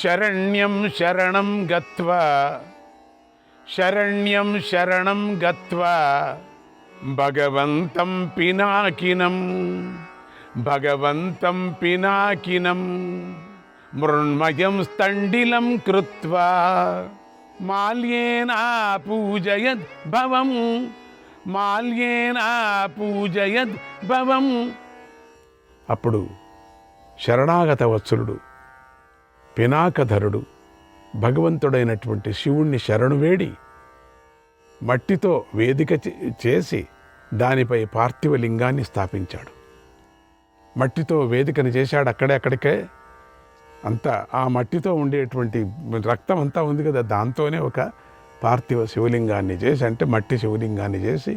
శరణ్యం శరణం గత్వా శరణ్యం శరణం గత్వా భగవంతం పినాకినం భగవంతం పినాకినం మృణ్మయం స్థండిలం కృత్వా మాల్యేనా పూజయద్ భవం మాల్యేనా పూజయద్ భవం. అప్పుడు శరణాగత వత్సలుడు పినాకధరుడు భగవంతుడైనటువంటి శివుణ్ణి శరణు వేడి మట్టితో వేదిక చేసి దానిపై పార్థివ లింగాన్ని స్థాపించాడు. మట్టితో వేదికను చేశాడు. అక్కడికే అంతా ఆ మట్టితో ఉండేటువంటి రక్తం అంతా ఉంది కదా, దాంతోనే ఒక పార్థివ శివలింగాన్ని చేసి, అంటే మట్టి శివలింగాన్ని చేసి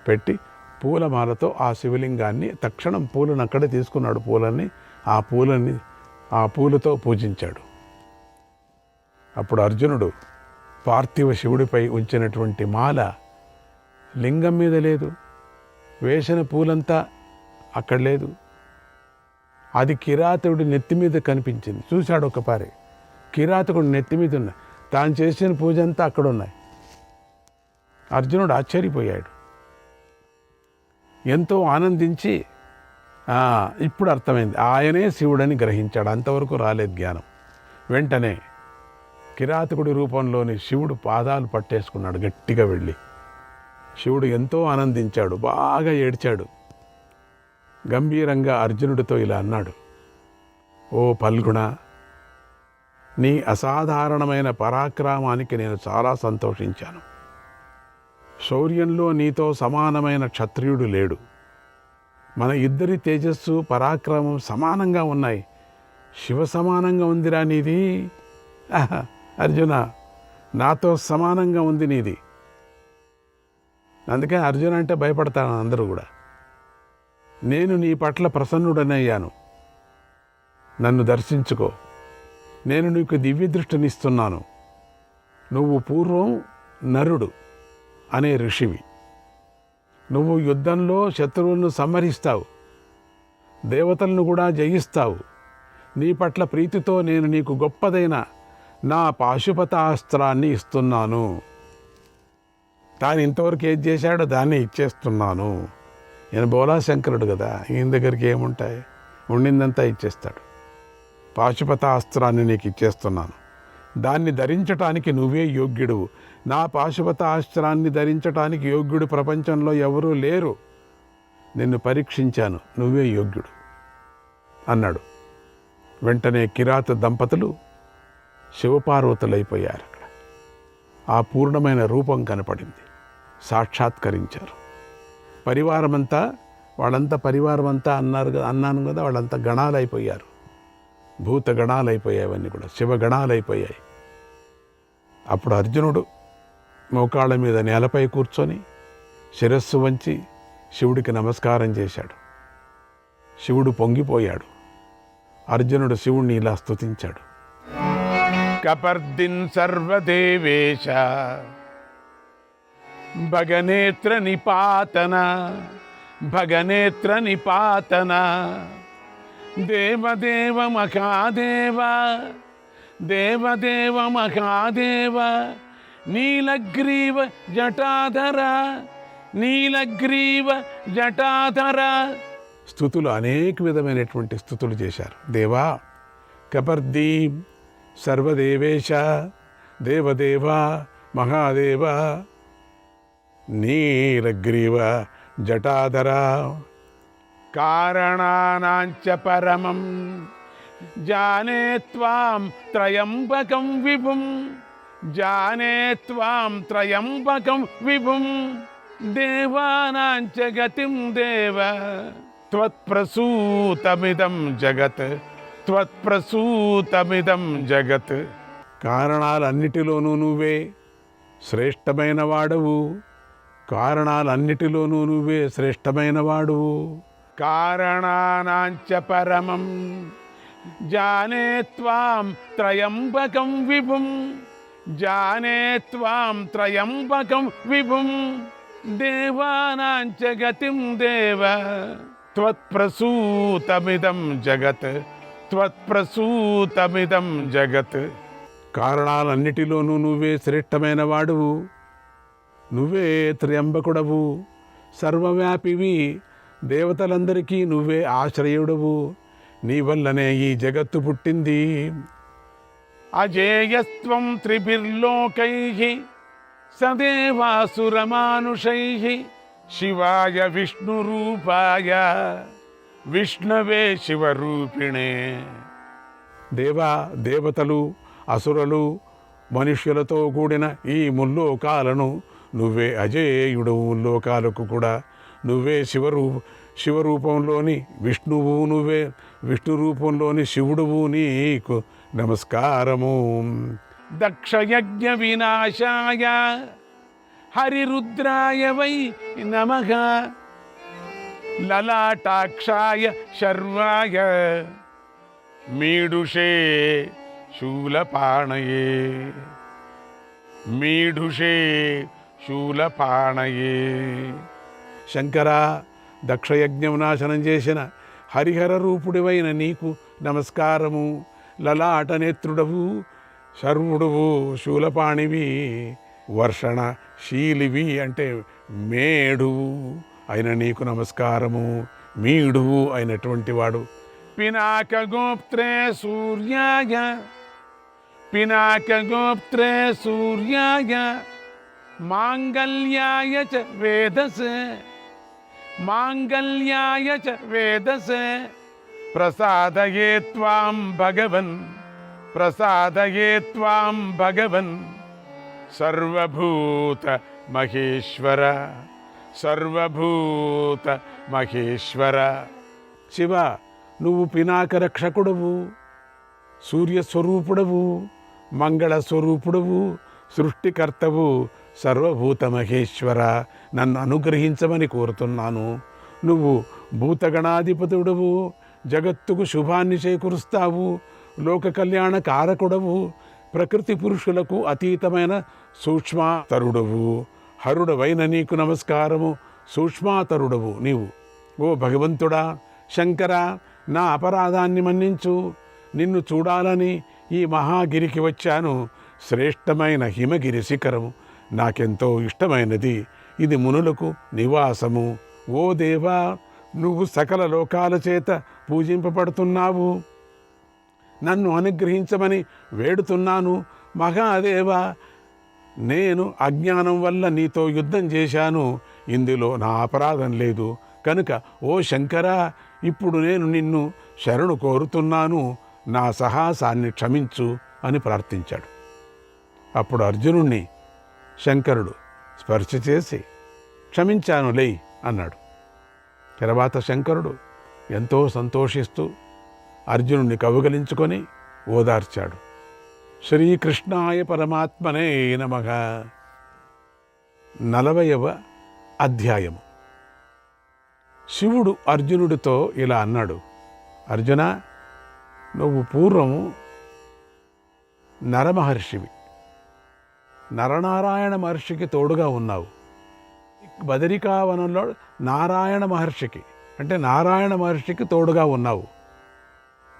పెట్టి పూలమాలతో ఆ శివలింగాన్ని తక్షణం పూలను అక్కడే తీసుకున్నాడు. ఆ పూలతో పూజించాడు. అప్పుడు అర్జునుడు పార్థివ శివుడిపై ఉంచినటువంటి మాల లింగం మీద లేదు, వేసిన పూలంతా అక్కడ లేదు. అది కిరాతుడి నెత్తి మీద కనిపించింది. చూశాడు ఒకపారి, కిరాతకుడు నెత్తి మీద ఉన్నాయి, తాను చేసిన పూజ అంతా అక్కడ ఉన్నాయి. అర్జునుడు ఆశ్చర్యపోయాడు, ఎంతో ఆనందించి ఇప్పుడు అర్థమైంది, ఆయనే శివుడని గ్రహించాడు. అంతవరకు రాలేదు జ్ఞానం. వెంటనే కిరాతకుడి రూపంలోని శివుడు పాదాలు పట్టేసుకున్నాడు గట్టిగా వెళ్ళి. శివుడు ఎంతో ఆనందించాడు, బాగా ఏడ్చాడు. గంభీరంగా అర్జునుడితో ఇలా అన్నాడు, ఓ పల్గుణ, నీ అసాధారణమైన పరాక్రమానికి నేను చాలా సంతోషించాను. శౌర్యంలో నీతో సమానమైన క్షత్రియుడు లేడు. మన ఇద్దరి తేజస్సు పరాక్రమం సమానంగా ఉన్నాయి. శివ సమానంగా ఉందిరా నీది. అర్జున, నాతో సమానంగా ఉంది నీది. అందుకే అర్జున అంటే భయపడతాను అందరూ కూడా. నేను నీ పట్ల ప్రసన్నుడనయ్యాను, నన్ను దర్శించుకో. నేను నీకు దివ్య దృష్టినిస్తున్నాను. నువ్వు పూర్వం నరుడు అనే ఋషివి. నువ్వు యుద్ధంలో శత్రువులను సంహరిస్తావు, దేవతలను కూడా జయిస్తావు. నీ పట్ల ప్రీతితో నేను నీకు గొప్పదైన నా పాశుపతాస్త్రాన్ని ఇస్తున్నాను. తాను ఇంతవరకు ఏది చేశాడో దాన్ని ఇచ్చేస్తున్నాను. ఈయన బోలాశంకరుడు కదా, ఈయన దగ్గరికి ఏముంటాయి, ఉండిందంతా ఇచ్చేస్తాడు. పాశుపతాస్త్రాన్ని నీకు ఇచ్చేస్తున్నాను, దాన్ని ధరించటానికి నువ్వే యోగ్యుడు. నా పాశుపతాస్త్రాన్ని ధరించటానికి యోగ్యుడు ప్రపంచంలో ఎవరూ లేరు. నిన్ను పరీక్షించాను, నువ్వే యోగ్యుడు అన్నాడు. వెంటనే కిరాత దంపతులు శివపార్వతులైపోయారు. అక్కడ ఆ పూర్ణమైన రూపం కనపడింది, సాక్షాత్కరించారు. పరివారమంతా అన్నాను కదా, వాళ్ళంతా గణాలైపోయారు. భూత గణాలైపోయాయి, అవన్నీ కూడా శివగణాలైపోయాయి. అప్పుడు అర్జునుడు మోకాళ్ళ మీద నేలపై కూర్చొని శిరస్సు వంచి శివుడికి నమస్కారం చేశాడు. శివుడు పొంగిపోయాడు. అర్జునుడు శివుణ్ణి ఇలా స్తుతించాడు, కపర్దిన్ సర్వదేవేశ భగనేత్ర నిపాతన దేవదేవ మహాదేవ నీలగ్రీవ జటాధర. స్తుతులు అనేక విధమైనటువంటి స్తుతులు చేశారు. దేవా, కపర్దీ, సర్వదేవేశ, దేవదేవ మహాదేవ, నీలగ్రీవ జటాధర, కారణానాంచ పరమం జానే త్వాం త్రయంబకం విభుం దేవానాంచ గతిం దేవ త్వత్ప్రసూతమిదం జగత్. కారణాలన్నిటిలోనూ నువ్వే శ్రేష్టమైన వాడవు. కారణానాంచ పరమం జానే త్వాం త్రయంబకం విభుం, జానే త్వాం త్రయంబకం విభుం, దేవానాంచ గతిం దేవ, త్వత్ప్రసూతమిదం జగత్, త్వత్ప్రసూతమిదం జగత్. కారణాలన్నిటిలోనూ నువ్వే శ్రేష్టమైన వాడువు, నువ్వే త్ర్యంబకుడవు, సర్వవ్యాపివి, దేవతలందరికీ నువ్వే ఆశ్రయుడవు, నీ వల్లనే ఈ జగత్తు పుట్టింది. అజేయస్త్వం త్రిభిర్లోకైః సదేవాసురమానుషైః, శివాయ విష్ణురూపాయ విష్ణవే శివరూపిణే. దేవా, దేవతలు, అసురులు, మనుష్యులతో కూడిన ఈ ముల్లోకాలను నువ్వే అజేయుడవు, ముల్లోకాలకు కూడా నువ్వే శివరూపంలోని విష్ణువు, నువ్వే విష్ణు రూపంలోని శివుడువు, నీకు నమస్కారము. దక్షయజ్ఞ వినాశాయ హరిరుద్రాయ వై నమః, లలాటాక్షాయ శర్వాయ మీడుషే శూలపాణయే, మీఢుషే శూలపాణయే. శంకర, దక్షయజ్ఞం నాశనం చేసిన హరిహర రూపుడివైన నీకు నమస్కారము. లలాట నేత్రుడవు, శర్వుడువు, శూలపాణివి, వర్షణ శీలివి అంటే మేడువు అయిన నీకు నమస్కారము. మీడువు అయినటువంటి వాడు. పినాక గోప్త్రే సూర్యాయ, పినాక గోప్త్రే సూర్యాయ మాంగళ్యాయ చ వేదసే, మాంగళ్యాయ చ వేదసే, ప్రసాదయే త్వాం భగవన్, ప్రసాదయే త్వాం భగవన్, సర్వభూత మహేశ్వర, సర్వభూత మహేశ్వర. శివ, నువ్వు పినాక రక్షకుడవు, సూర్యస్వరూపుడవు, మంగళస్వరూపుడవు, సృష్టికర్తవు, సర్వభూత మహేశ్వర, నన్ను అనుగ్రహించమని కోరుతున్నాను. నువ్వు భూతగణాధిపతుడవు, జగత్తుకు శుభాన్ని చేకూరుస్తావు, లోక కళ్యాణ కారకుడవు, ప్రకృతి పురుషులకు అతీతమైన సూక్ష్మాతరుడవు. హరుడవైన నీకు నమస్కారము. సూక్ష్మాతరుడవు నీవు. ఓ భగవంతుడా, శంకర, నా అపరాధాన్ని మన్నించు. నిన్ను చూడాలని ఈ మహాగిరికి వచ్చాను. శ్రేష్టమైన హిమగిరి శిఖరము నాకెంతో ఇష్టమైనది. ఇది మునులకు నివాసము. ఓ దేవా, నువ్వు సకల లోకాల చేత పూజింపబడుతున్నావు. నన్ను అనుగ్రహించమని వేడుతున్నాను. మహాదేవా, నేను అజ్ఞానం వల్ల నీతో యుద్ధం చేశాను. ఇందులో నా అపరాధం లేదు. కనుక ఓ శంకర, ఇప్పుడు నేను నిన్ను శరణు కోరుతున్నాను. నా సాహసాన్ని క్షమించు అని ప్రార్థించాడు. అప్పుడు అర్జునుణ్ణి శంకరుడు స్పర్శ చేసి క్షమించానులే అన్నాడు. తర్వాత శంకరుడు ఎంతో సంతోషిస్తూ అర్జునుడిని కౌగిలించుకొని ఓదార్చాడు. శ్రీకృష్ణాయ పరమాత్మనే నమః. 40వ అధ్యాయము. శివుడు అర్జునుడితో ఇలా అన్నాడు. అర్జున, నువ్వు పూర్వము నరమహర్షివి, నరనారాయణ మహర్షికి తోడుగా ఉన్నావు. బదరికావనంలో నారాయణ మహర్షికి అంటే నారాయణ మహర్షికి తోడుగా ఉన్నావు.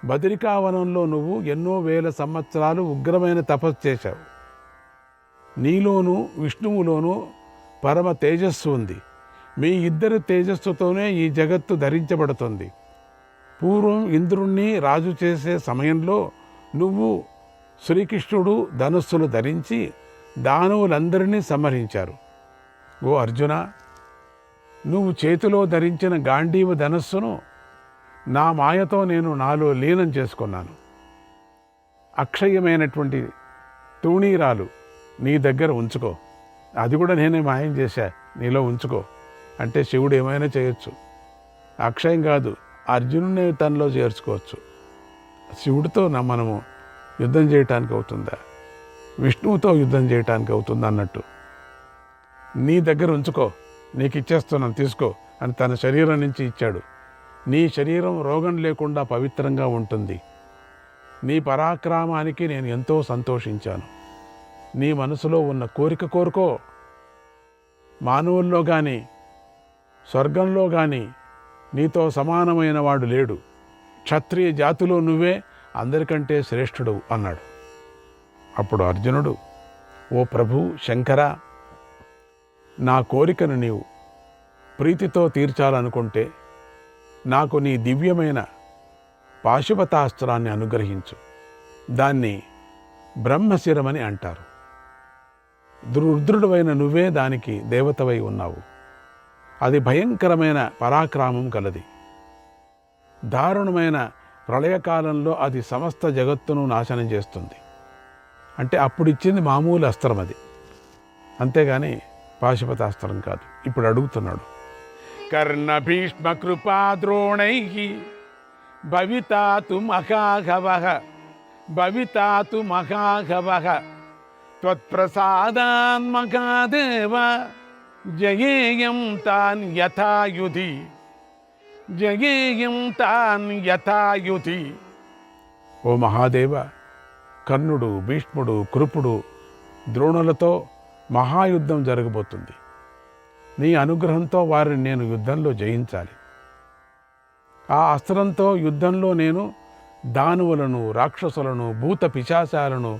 బదరికావనంలో నువ్వు ఎన్నో వేల సంవత్సరాలు ఉగ్రమైన తపస్సు చేశావు. నీలోనూ విష్ణువులోనూ పరమ తేజస్సు ఉంది. మీ ఇద్దరి తేజస్సుతోనే ఈ జగత్తు ధరించబడుతుంది. పూర్వం ఇంద్రుణ్ణి రాజు చేసే సమయంలో నువ్వు శ్రీకృష్ణుడు ధనుస్సులు ధరించి దానవులందరినీ సంహరించారు. ఓ అర్జున, నువ్వు చేతిలో ధరించిన గాంధీవ ధనస్సును నా మాయతో నేను నాలో లీనం చేసుకున్నాను. అక్షయమైనటువంటి తూణీరాలు నీ దగ్గర ఉంచుకో. అది కూడా నేనే మాయం చేశా, నీలో ఉంచుకో అంటే శివుడు ఏమైనా చేయొచ్చు. అక్షయం కాదు, అర్జునుడిని తనలో చేర్చుకోవచ్చు. శివుడితో మనము యుద్ధం చేయటానికి అవుతుందా, విష్ణువుతో యుద్ధం చేయటానికి అవుతుందా అన్నట్టు నీ దగ్గర ఉంచుకో, నీకు ఇచ్చేస్తున్నాను తీసుకో అని తన శరీరం నుంచి ఇచ్చాడు. నీ శరీరం రోగం లేకుండా పవిత్రంగా ఉంటుంది. నీ పరాక్రమానికి నేను ఎంతో సంతోషించాను. నీ మనసులో ఉన్న కోరిక కోరుకో. మానవుల్లో కానీ స్వర్గంలో కానీ నీతో సమానమైన వాడు లేడు. క్షత్రియ జాతిలో నువ్వే అందరికంటే శ్రేష్ఠుడు అన్నాడు. అప్పుడు అర్జునుడు, ఓ ప్రభు శంకర, నా కోరికను నీవు ప్రీతితో తీర్చాలనుకుంటే నాకు నీ దివ్యమైన పాశుపతాస్త్రాన్ని అనుగ్రహించు. దాన్ని బ్రహ్మశిరమని అంటారు. రుద్రుడవైన నువ్వే దానికి దేవతవై ఉన్నావు. అది భయంకరమైన పరాక్రమం కలది. దారుణమైన ప్రళయకాలంలో అది సమస్త జగత్తును నాశనం చేస్తుంది. అంటే అప్పుడు ఇచ్చింది మామూలు అస్త్రం అది, అంతేగాని పాశుపతాస్త్రం కాదు. ఇప్పుడు అడుగుతున్నాడు, కర్ణ భీష్మ కృపా ద్రోణై భవితాతు మహాఘవః భవితాతు మహాఘవః త్వత్ప్రసాదాన్మహాదేవ జయేయం తాన్ యథాయుధి జయేయం తాన్ యథాయుధి. ఓ మహాదేవ, కర్ణుడు, భీష్ముడు, కృపుడు, ద్రోణులతో మహాయుద్ధం జరగబోతుంది. నీ అనుగ్రహంతో వారిని నేను యుద్ధంలో జయించాలి. ఆ అస్త్రంతో యుద్ధంలో నేను దానవులను, రాక్షసులను, భూత పిశాచాలను,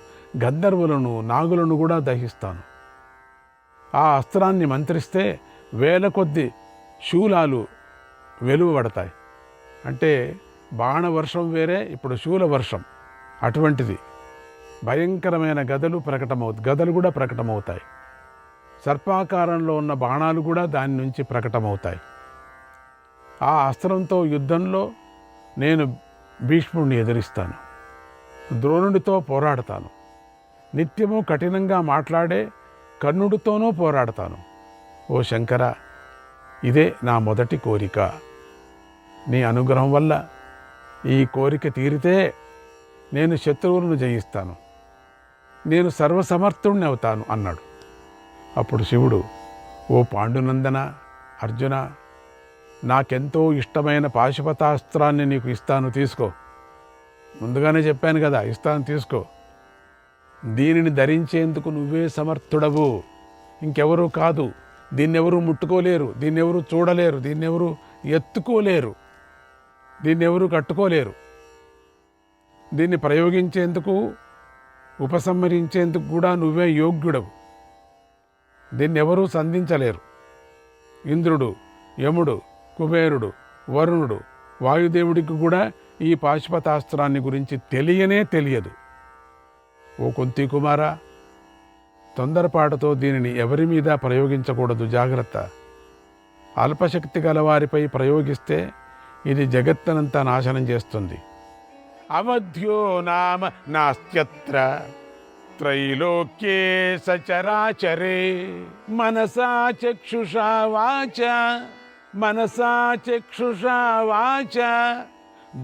గంధర్వులను, నాగులను కూడా దహిస్తాను. ఆ అస్త్రాన్ని మంత్రిస్తే వేల కొద్ది శూలాలు వెలువబడతాయి. అంటే బాణవర్షం వేరే, ఇప్పుడు శూల వర్షం అటువంటిది. భయంకరమైన గదలు కూడా ప్రకటమవుతాయి. సర్పాకారంలో ఉన్న బాణాలు కూడా దాని నుంచి ప్రకటమవుతాయి. ఆ అస్త్రంతో యుద్ధంలో నేను భీష్ముడిని ఎదిరిస్తాను, ద్రోణుడితో పోరాడతాను. నిత్యము కఠినంగా మాట్లాడే కర్ణుడితోనూ పోరాడతాను. ఓ శంకర, ఇదే నా మొదటి కోరిక. నీ అనుగ్రహం వల్ల ఈ కోరిక తీరితే నేను శత్రువులను జయిస్తాను, నేను సర్వసమర్థుణ్ణి అవుతాను అన్నాడు. అప్పుడు శివుడు, ఓ పాండునందన, అర్జున, నాకెంతో ఇష్టమైన పాశుపతాస్త్రాన్ని నీకు ఇస్తాను, తీసుకో. ముందుగానే చెప్పాను కదా, ఇస్తాను, తీసుకో. దీనిని ధరించేందుకు నువ్వే సమర్థుడవు, ఇంకెవరూ కాదు. దీన్నెవరూ ముట్టుకోలేరు, దీన్నెవరూ చూడలేరు, దీన్నెవరూ ఎత్తుకోలేరు, దీన్నెవరూ కట్టుకోలేరు. దీన్ని ప్రయోగించేందుకు, ఉపసంహరించేందుకు కూడా నువ్వే యోగ్యుడవు. దీన్నెవరూ సంధించలేరు. ఇంద్రుడు, యముడు, కుబేరుడు, వరుణుడు, వాయుదేవుడికి కూడా ఈ పాశుపతాస్త్రాన్ని గురించి తెలియదు. ఓ కుంతి కుమారా, తొందరపాటుతో దీనిని ఎవరి మీద ప్రయోగించకూడదు, జాగ్రత్త. అల్పశక్తి గలవారిపై ప్రయోగిస్తే ఇది జగత్తనంతా నాశనం చేస్తుంది. అవధ్యో నామ నాస్త్యత్ర త్రైలోక్యే సచరాచరే మనసా చక్షుషా వాచ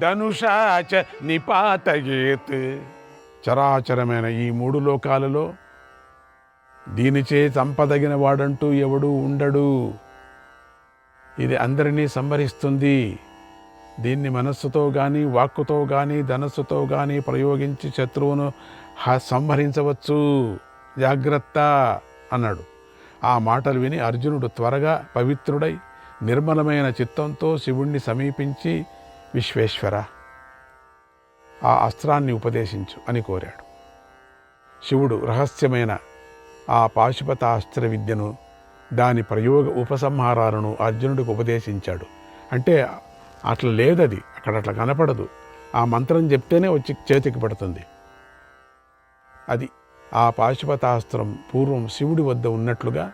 ధనుషా చ నిపాతయేత్. చరాచరమైన ఈ మూడు లోకాలలో దీనిచే చంపదగిన వాడంటూ ఎవడూ ఉండడు. ఇది అందరినీ సంహరిస్తుంది. దీన్ని మనస్సుతో కానీ, వాక్కుతో కానీ, ధనస్సుతో కానీ ప్రయోగించి శత్రువును సంహరించవచ్చు, జాగ్రత్త అన్నాడు. ఆ మాటలు విని అర్జునుడు త్వరగా పవిత్రుడై నిర్మలమైన చిత్తంతో శివుణ్ణి సమీపించి, విశ్వేశ్వర, ఆ అస్త్రాన్ని ఉపదేశించు అని కోరాడు. శివుడు రహస్యమైన ఆ పాశుపతాస్త్ర విద్యను, దాని ప్రయోగ ఉపసంహారాలను అర్జునుడికి ఉపదేశించాడు. అంటే అట్లా లేదది, అక్కడ అట్లా కనపడదు. ఆ మంత్రం చెప్తేనే వచ్చి చేతికి పడుతుంది. అది ఆ పాశుపతాస్త్రం పూర్వం శివుడి వద్ద ఉన్నట్లుగా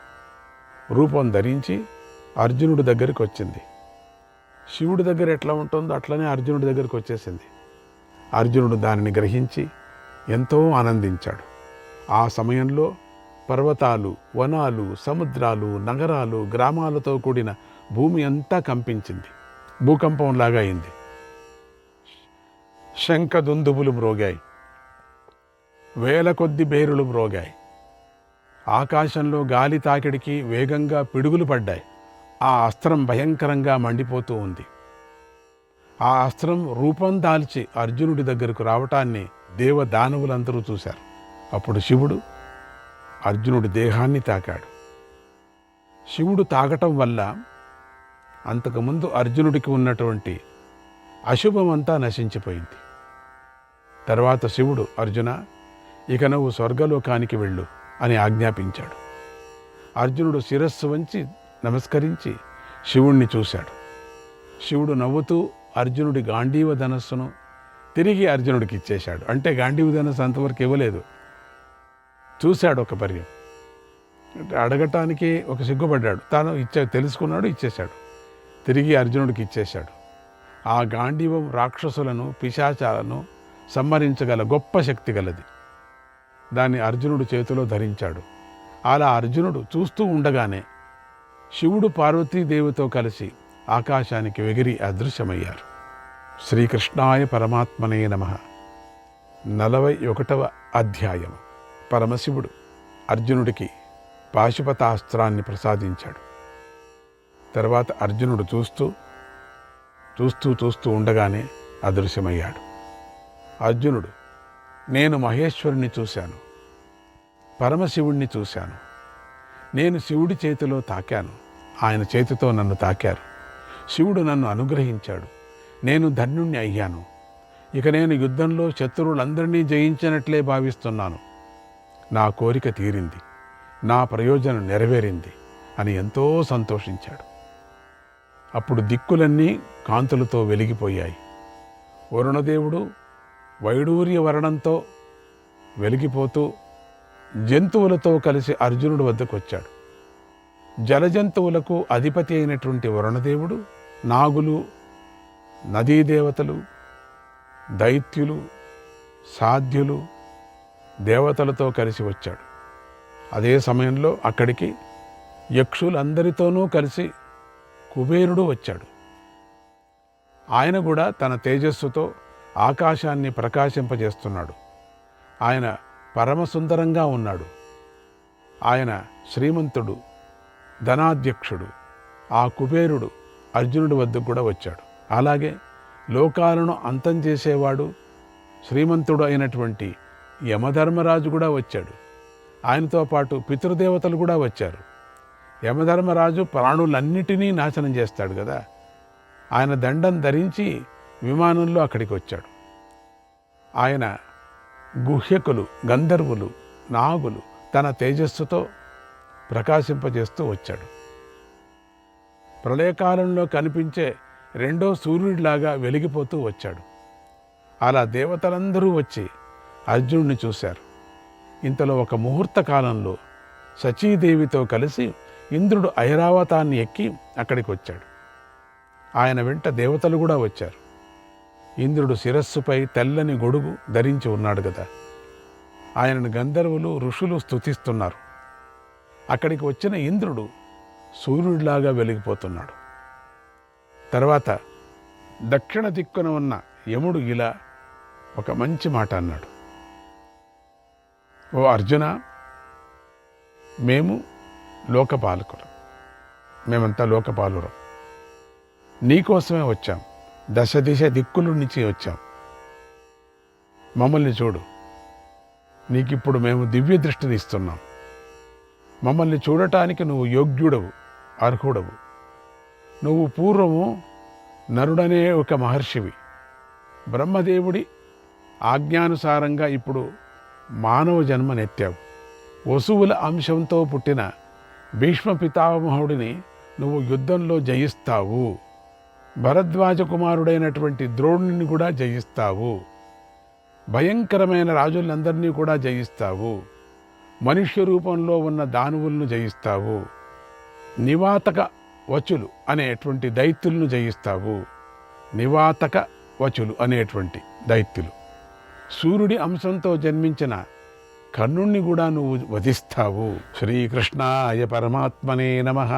రూపం ధరించి అర్జునుడి దగ్గరికి వచ్చింది. శివుడి దగ్గర ఎట్లా ఉంటుందో అట్లనే అర్జునుడి దగ్గరికి వచ్చేసింది. అర్జునుడు దానిని గ్రహించి ఎంతో ఆనందించాడు. ఆ సమయంలో పర్వతాలు, వనాలు, సముద్రాలు, నగరాలు, గ్రామాలతో కూడిన భూమి అంతా కంపించింది. భూకంపంలాగా అయింది. శంఖదుందుబులు మ్రోగాయి, వేల కొద్ది బేరులు మ్రోగాయి. ఆకాశంలో గాలి తాకిడికి వేగంగా పిడుగులు పడ్డాయి. ఆ అస్త్రం భయంకరంగా మండిపోతూ ఉంది. ఆ అస్త్రం రూపం దాల్చి అర్జునుడి దగ్గరకు రావటాన్ని దేవదానవులందరూ చూశారు. అప్పుడు శివుడు అర్జునుడి దేహాన్ని తాకాడు. శివుడు తాగటం వల్ల అంతకుముందు అర్జునుడికి ఉన్నటువంటి అశుభమంతా నశించిపోయింది. తర్వాత శివుడు, అర్జున, ఇక నువ్వు స్వర్గలోకానికి వెళ్ళు అని ఆజ్ఞాపించాడు. అర్జునుడు శిరస్సు వంచి నమస్కరించి శివుణ్ణి చూశాడు. శివుడు నవ్వుతూ అర్జునుడి గాంధీవ ధనస్సును తిరిగి అర్జునుడికి ఇచ్చేశాడు. అంటే గాంధీవ ధనస్సు అంతవరకు ఇవ్వలేదు, చూశాడు ఒక పర్యం. అడగటానికి ఒక సిగ్గుపడ్డాడు, తాను తెలుసుకున్నాడు, ఇచ్చేశాడు. తిరిగి అర్జునుడికి ఇచ్చేశాడు. ఆ గాంధీవం రాక్షసులను, పిశాచాలను సంహరించగల గొప్ప శక్తి గలది. దాన్ని అర్జునుడు చేతిలో ధరించాడు. అలా అర్జునుడు చూస్తూ ఉండగానే శివుడు పార్వతీదేవితో కలిసి ఆకాశానికి ఎగిరి అదృశ్యమయ్యారు. శ్రీకృష్ణాయ పరమాత్మనే నమః. 41వ అధ్యాయం. పరమశివుడు అర్జునుడికి పాశుపతాస్త్రాన్ని ప్రసాదించాడు. తర్వాత అర్జునుడు చూస్తూ ఉండగానే అదృశ్యమయ్యాడు. అర్జునుడు, నేను మహేశ్వరుని చూశాను, పరమశివుణ్ణి చూశాను. నేను శివుడి చేతిలో తాకాను, ఆయన చేతితో నన్ను తాకారు. శివుడు నన్ను అనుగ్రహించాడు, నేను ధన్యుణ్ణి అయ్యాను. ఇక నేను యుద్ధంలో శత్రువులందరినీ జయించినట్లే భావిస్తున్నాను. నా కోరిక తీరింది, నా ప్రయోజనం నెరవేరింది అని ఎంతో సంతోషించాడు. అప్పుడు దిక్కులన్నీ కాంతులతో వెలిగిపోయాయి. వరుణదేవుడు వైడూర్య వర్ణంతో వెలిగిపోతూ జంతువులతో కలిసి అర్జునుడి వద్దకు వచ్చాడు. జలజంతువులకు అధిపతి అయినటువంటి వరుణదేవుడు నాగులు, నదీదేవతలు, దైత్యులు, సాధ్యులు, దేవతలతో కలిసి వచ్చాడు. అదే సమయంలో అక్కడికి యక్షులందరితోనూ కలిసి కుబేరుడు వచ్చాడు. ఆయన కూడా తన తేజస్సుతో ఆకాశాన్ని ప్రకాశింపజేస్తున్నాడు. ఆయన పరమసుందరంగా ఉన్నాడు. ఆయన శ్రీమంతుడు, ధనాధ్యక్షుడు. ఆ కుబేరుడు అర్జునుడి వద్దకు కూడా వచ్చాడు. అలాగే లోకాలను అంతం చేసేవాడు, శ్రీమంతుడు అయినటువంటి యమధర్మరాజు కూడా వచ్చాడు. ఆయనతో పాటు పితృదేవతలు కూడా వచ్చారు. యమధర్మరాజు ప్రాణులన్నిటినీ నాశనం చేస్తాడు కదా, ఆయన దండం ధరించి విమానంలో అక్కడికి వచ్చాడు. ఆయన గుహ్యకులు, గంధర్వులు, నాగులు తన తేజస్సుతో ప్రకాశింపజేస్తూ వచ్చాడు. ప్రళయకాలంలో కనిపించే రెండో సూర్యుడిలాగా వెలిగిపోతూ వచ్చాడు. అలా దేవతలందరూ వచ్చి అర్జునుడిని చూశారు. ఇంతలో ఒక ముహూర్త కాలంలో సచీదేవితో కలిసి ఇంద్రుడు ఐరావతాన్ని ఎక్కి అక్కడికి వచ్చాడు. ఆయన వెంట దేవతలు కూడా వచ్చారు. ఇంద్రుడు శిరస్సుపై తెల్లని గొడుగు ధరించి ఉన్నాడు కదా, ఆయనను గంధర్వులు, ఋషులు స్తుతిస్తున్నారు. అక్కడికి వచ్చిన ఇంద్రుడు సూర్యుడిలాగా వెలిగిపోతున్నాడు. తర్వాత దక్షిణ దిక్కున ఉన్న యముడు ఇలా ఒక మంచి మాట అన్నాడు. ఓ అర్జున, మేము లోకపాలకులం, మేమంతా లోకపాలురం. నీకోసమే వచ్చాం, దశ దిశ దిక్కుల నుంచి వచ్చాం. మమ్మల్ని చూడు, నీకిప్పుడు మేము దివ్య దృష్టిని ఇస్తున్నాం. మమ్మల్ని చూడటానికి నువ్వు యోగ్యుడవు, అర్హుడవు. నువ్వు పూర్వము నరుడనే ఒక మహర్షివి. బ్రహ్మదేవుడి ఆజ్ఞానుసారంగా ఇప్పుడు మానవ జన్మనెత్తావు. వసువుల అంశంతో పుట్టిన భీష్మ పితామహుడిని నువ్వు యుద్ధంలో జయిస్తావు. భరద్వాజ కుమారుడైనటువంటి ద్రోణుని కూడా జయిస్తావు. భయంకరమైన రాజులందరినీ కూడా జయిస్తావు. మనుష్య రూపంలో ఉన్న దానవులను జయిస్తావు. నివాతక వచులు అనేటువంటి దైత్యులను జయిస్తావు. నివాతక వచులు అనేటువంటి దైత్యులు. సూర్యుడి అంశంతో జన్మించిన కర్ణుణ్ణి కూడా నువ్వు వధిస్తావు. శ్రీకృష్ణాయ పరమాత్మనే నమః.